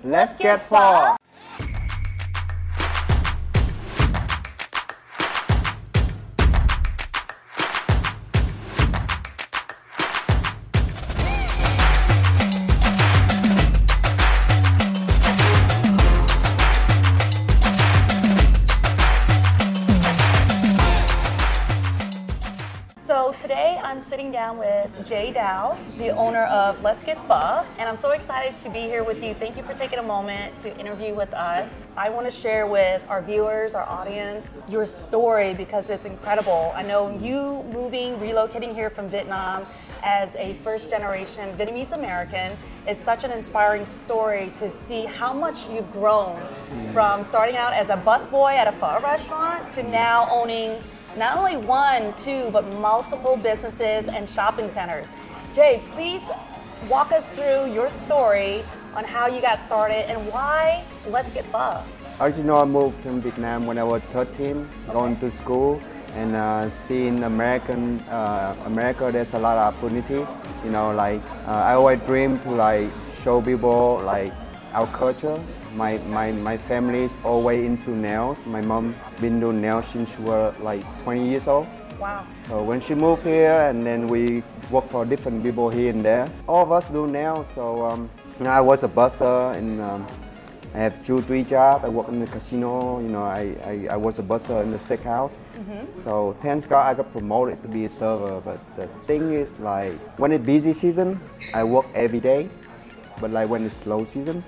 Let's get Pho! So today I'm sitting down with Jay Dao, the owner of Let's Get Pho, and I'm so excited to be here with you. Thank you for taking a moment to interview with us. I want to share with our viewers, our audience, your story because it's incredible. I know you relocating here from Vietnam as a first-generation Vietnamese American. It's such an inspiring story to see how much you've grown from starting out as a busboy at a pho restaurant to now owning not only one, two, but multiple businesses and shopping centers. Jay, please walk us through your story on how you got started and why Let's Get Pho. Originally, I moved from Vietnam when I was 13, going to school and seeing America, there's a lot of opportunity. You know, like I always dream to like show people like our culture. My family is always into nails. My mom been doing nails since she was like 20 years old. Wow. So when she moved here and then we work for different people here and there. All of us do nails. So I was a busser and I have 2-3 jobs. I work in the casino. You know, I was a busser in the steakhouse. So thanks God I got promoted to be a server. But the thing is like when it's busy season, I work every day. But like when it's slow season,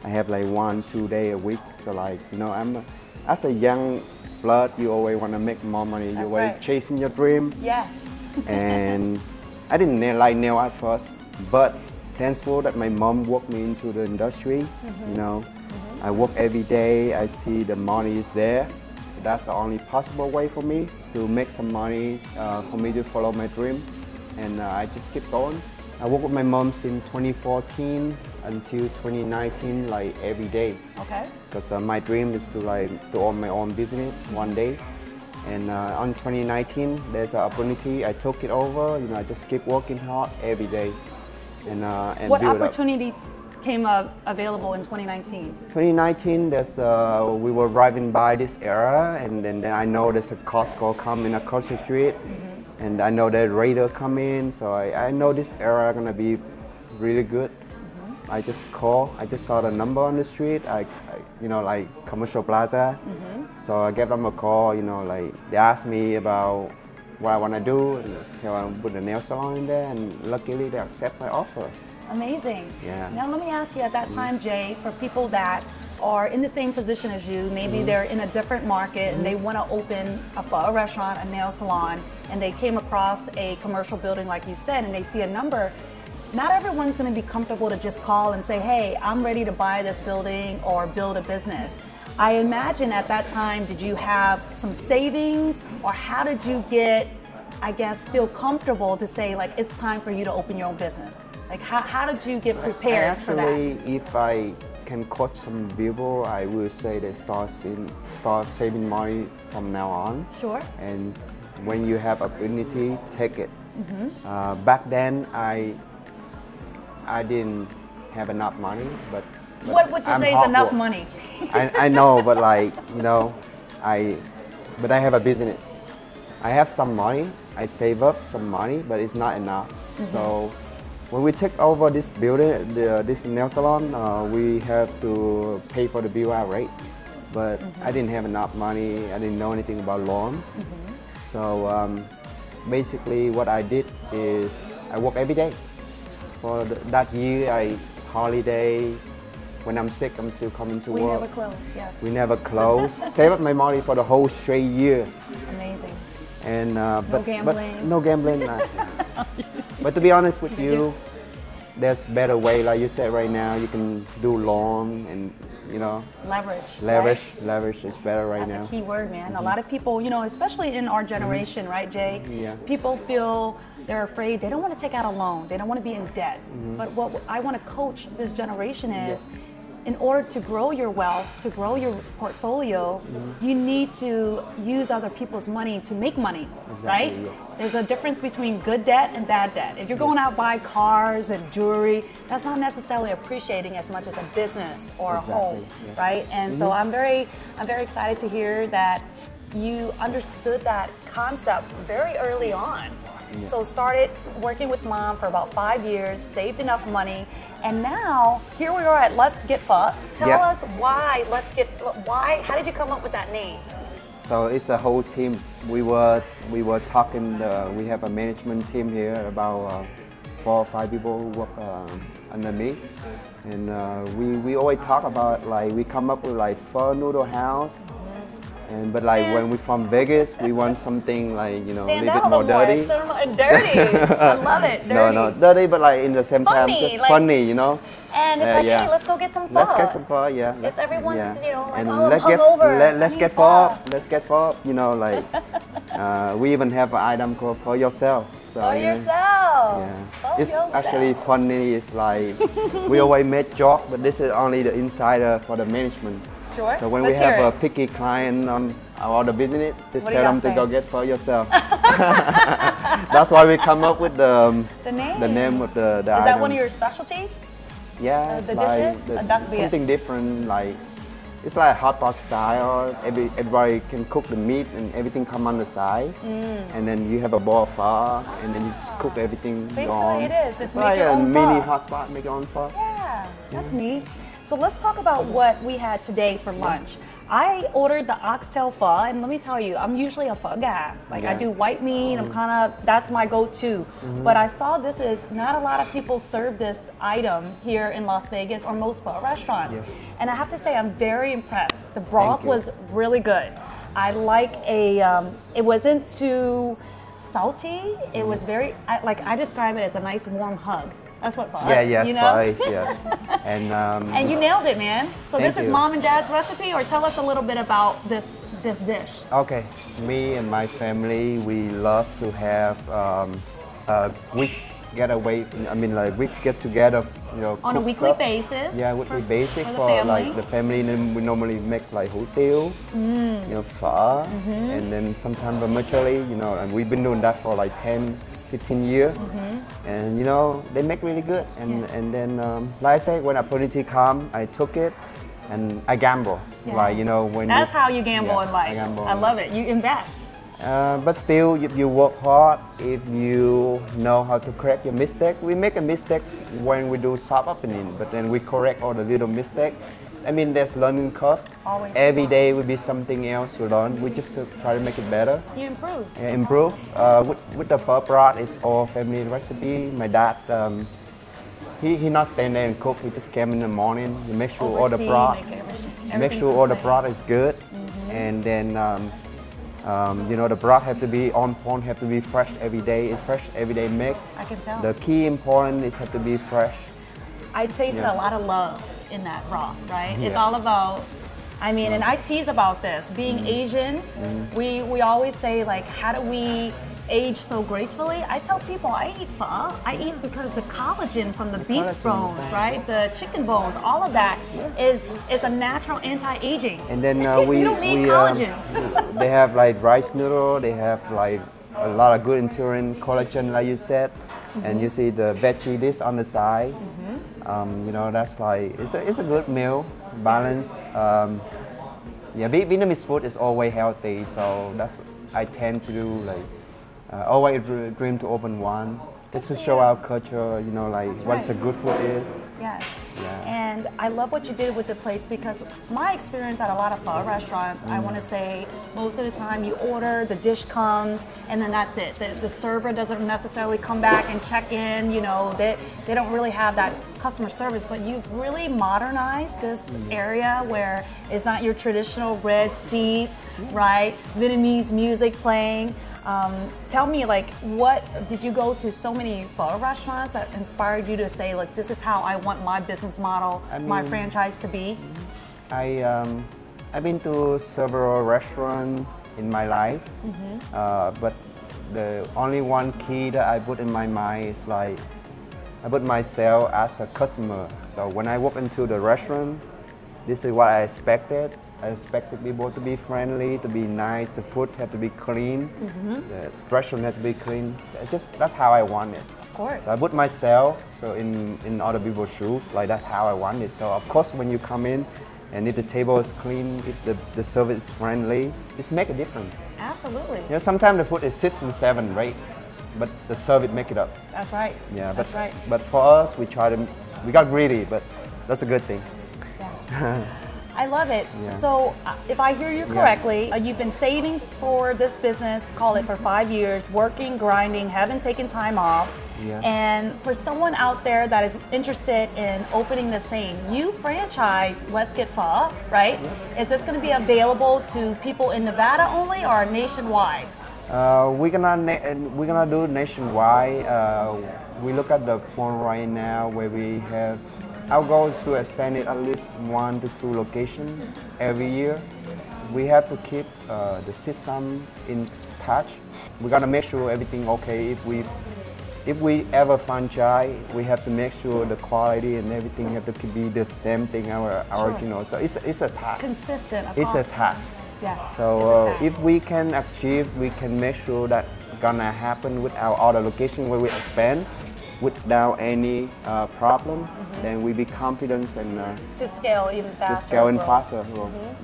I have like 1-2 days a week. So like, you know, as a young blood, you always want to make more money. You're always chasing your dream. Yeah. And I didn't like nail art first, but thankful that my mom walked me into the industry. You know, I work every day. I see the money is there. That's the only possible way for me to make some money, for me to follow my dream. And I just keep going. I worked with my mom since 2014 until 2019, like every day. Okay. Because my dream is to own my own business one day. And on 2019, there's an opportunity. I took it over. You know, I just keep working hard every day. And what opportunity came available in 2019? 2019, we were driving by this area, and then I know there's a Costco coming across the street. And I know that Raider come in, so I know this area gonna be really good. I just call. I just saw the number on the street. You know, like Commercial Plaza. So I gave them a call. You know, like they asked me about what I wanna do, and I want to put a nail salon in there. And luckily, they accept my offer. Amazing. Yeah. Now let me ask you, at that time, Jay, for people that are in the same position as you, maybe they're in a different market and they want to open a pho restaurant, a nail salon, and they came across a commercial building like you said, and they see a number. Not everyone's going to be comfortable to just call and say, hey, I'm ready to buy this building or build a business. I imagine at that time, did you have some savings, or how did you get, I guess, feel comfortable to say like it's time for you to open your own business? Like how did you get prepared for that? Actually, if I can coach some people, I will say they start saving money from now on. Sure. And when you have opportunity, take it. Back then, I didn't have enough money, but what would you say is enough money? I know, but like, you know, but I have a business. I have some money. I save up some money, but it's not enough. So when we take over this building, this nail salon, we have to pay for the bill outright. But I didn't have enough money. I didn't know anything about loan. So basically what I did is I work every day. For that year, I holiday. When I'm sick, I'm still coming to work. We never close, yes. We never close. Save up my money for the whole straight year. Amazing. And no gambling. But no gambling. But to be honest with you, there's better way. Like you said right now, you can do loan and, you know. Leverage is better right now. That's a key word, man. A lot of people, you know, especially in our generation, right, Jay? Yeah. People feel they're afraid. They don't want to take out a loan. They don't want to be in debt. But what I want to coach this generation is, in order to grow your wealth, to grow your portfolio, you need to use other people's money to make money, right? Yes. There's a difference between good debt and bad debt. If you're going out buy cars and jewelry, that's not necessarily appreciating as much as a business or a home, Yes. right? And so I'm very excited to hear that you understood that concept very early on. Yeah. So started working with mom for about 5 years, saved enough money, and now here we are at Let's Get Pho. Tell Yes. us why how did you come up with that name? So it's a whole team. We were talking. We have a management team here, about 4 or 5 people who work under me, and we always talk about, like, we come up with like pho noodle house. But like when we're from Vegas, we want something like, you know, a little bit more dirty. Dirty. I love it. Dirty. No, dirty, but like in the same time, Funny, just like, funny, you know. And it's like, hey, let's go get some pho. Let's get some pho, yeah. It's everyone's, you know, like, and oh, let's I'm get hungover. let's get pho. Let's get pho. You know, like we even have an item called for yourself. So, For you know, yourself. yeah. For It's yourself. actually funny. It's like we always make joke, but this is only the insider for the management. Sure. So when Let's we have hear a it. picky client on our business, just What do tell y'all them to say? go get for yourself. That's why we come up with the name of the Is that item. one of your specialties? Yeah, it's the like dishes? That could be it. something different. Like it's like hot pot style. Everybody can cook the meat and everything come on the side, and then you have a bowl of pho, and then you just cook everything. Basically, on. it is. It's make like your a own mini pho. hot spot, make your own pho. Yeah, that's neat. So let's talk about what we had today for lunch. I ordered the Oxtail Pho, and let me tell you, I'm usually a pho guy. Like I Yeah. do white meat, that's my go-to. But I saw this is, not a lot of people serve this item here in Las Vegas or most pho restaurants. Yes. And I have to say, I'm very impressed. The broth you. was really good. I like it wasn't too salty. It was very, I describe it as a nice warm hug. That's what pho is, Yes, you know? pho is, yes. And you nailed it, man. So Thank this is you. mom and dad's recipe, or tell us a little bit about this dish. Okay, me and my family, we love to have a week getaway. I mean, like we get together, you know, On a cook weekly stuff. basis. Yeah, weekly basis for the for family. like the family. Then we normally make like hotel, you know, pho, and then sometimes vermicelli. You know, and we've been doing that for like 10, 15 years, and you know they make really good. And then, like I said, when opportunity come, I took it, and I gamble. Yeah. Like you know when. That's how you gamble yeah, in life. I gamble. I love it. You invest. But still, if you work hard, if you know how to correct your mistake, we make a mistake when we do soft opening, but then we correct all the little mistake. I mean, there's learning curve. Always. Every day will be something else to learn. We just try to make it better. You improve. Improve. With the pho broth, it's all family recipe. My dad, he not stand there and cook. He just came in the morning. He make sure all the Oversee, broth, make make everything's sure in all the place. broth is good, and then you know the broth have to be on point, have to be fresh every day. It's fresh every day make. I can tell. The key important is have to be fresh. I tasted Yeah. a lot of love in that broth, right? It's Yes. all about, I mean, and I tease about this. Being Asian, we always say, like, how do we age so gracefully? I tell people I eat pho. I eat because the collagen from the beef collagen, bones, right? The chicken bones, all of that is a natural anti-aging. And then You don't need collagen. they have like rice noodle. They have like a lot of good nutrient, collagen, like you said. And you see the veggie dish on the side. You know, that's like it's a good meal, balance. Yeah, Vietnamese food is always healthy, so that's I tend to do like always dream to open one just to show our culture. You know, like what a good food is. Yes. Yeah. And I love what you did with the place, because my experience at a lot of pho restaurants, I want to say most of the time you order, the dish comes, and then that's it. The server doesn't necessarily come back and check in, you know, they don't really have that customer service, but you've really modernized this area where it's not your traditional red seats, right? Vietnamese music playing. Tell me, like, what did you go to so many pho restaurants that inspired you to say, like, this is how I want my business model, my franchise to be? I've been to several restaurants in my life, but the only one key that I put in my mind is like I put myself as a customer. So when I walk into the restaurant, This is what I expected. I expected people to be friendly, to be nice, the food had to be clean, the restaurant had to be clean. That's how I want it. Of course. So I put myself in other people's shoes, like that's how I want it. So of course when you come in and if the table is clean, if the service is friendly, it's make a difference. Absolutely. You know, sometimes the food is 6 and 7 rate, but the service make it up. That's right. Yeah, that's right. But for us, we got greedy, but that's a good thing. Yeah. I love it. Yeah. So if I hear you correctly, you've been saving for this business, call it for 5 years, working, grinding, haven't taken time off. Yeah. And for someone out there that is interested in opening the same, you franchise Let's Get Pho, right? Yeah. Is this going to be available to people in Nevada only or nationwide? We're gonna do nationwide. We look at the point right now where we have. Our goal is to extend it at least 1 to 2 locations every year. We have to keep the system in touch. We gotta make sure everything okay. If we ever franchise, we have to make sure the quality and everything have to be the same thing, our original. So it's a task. Consistent. It's a task. Yeah. So if we can achieve, we can make sure that gonna happen with our other location where we expand without any problem, then we be confident and to scale even faster. To scale and faster.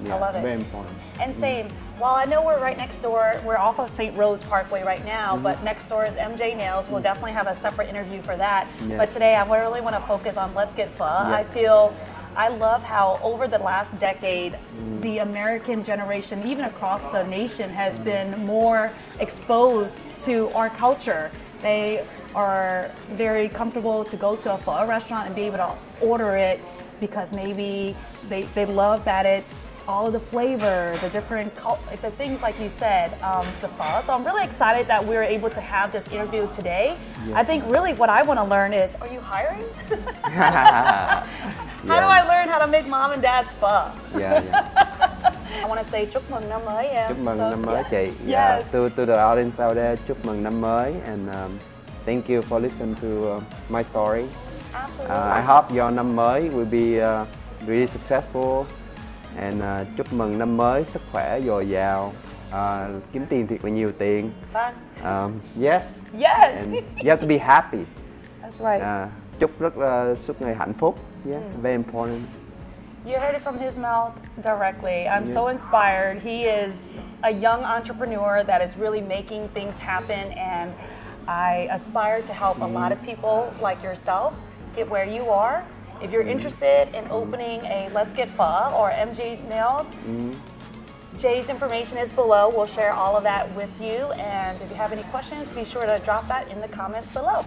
Yeah, I love it. Very important. And same. While I know we're right next door, we're off of St. Rose Parkway right now, but next door is MJ Nails. We'll definitely have a separate interview for that. Yeah. But today I really want to focus on Let's Get Pho. Yes. I love how over the last decade, the American generation, even across the nation, has been more exposed to our culture. They are very comfortable to go to a pho restaurant and be able to order it because maybe they love that it's all of the flavor, the different, the things like you said, the pho. So I'm really excited that we were able to have this interview today. Yes. I think really what I want to learn is, are you hiring? How do I learn how to make mom and dad's pho? I want to say chúc mừng năm mới em. Chúc mừng năm mới chị. Yes. To the audience out there, chúc mừng năm mới and thank you for listening to my story. Absolutely. I hope your năm mới will be really successful and chúc mừng năm mới sức khỏe dồi dào, kiếm tiền thiệt là nhiều tiền. Yes. Yes. And you have to be happy. That's right. Chúc suốt ngày hạnh phúc. Yeah, very important. You heard it from his mouth directly. I'm so inspired. He is a young entrepreneur that is really making things happen, and I aspire to help a lot of people like yourself get where you are. If you're interested in opening a Let's Get Pho or MJ Nails, Jay's information is below. We'll share all of that with you, and if you have any questions, be sure to drop that in the comments below.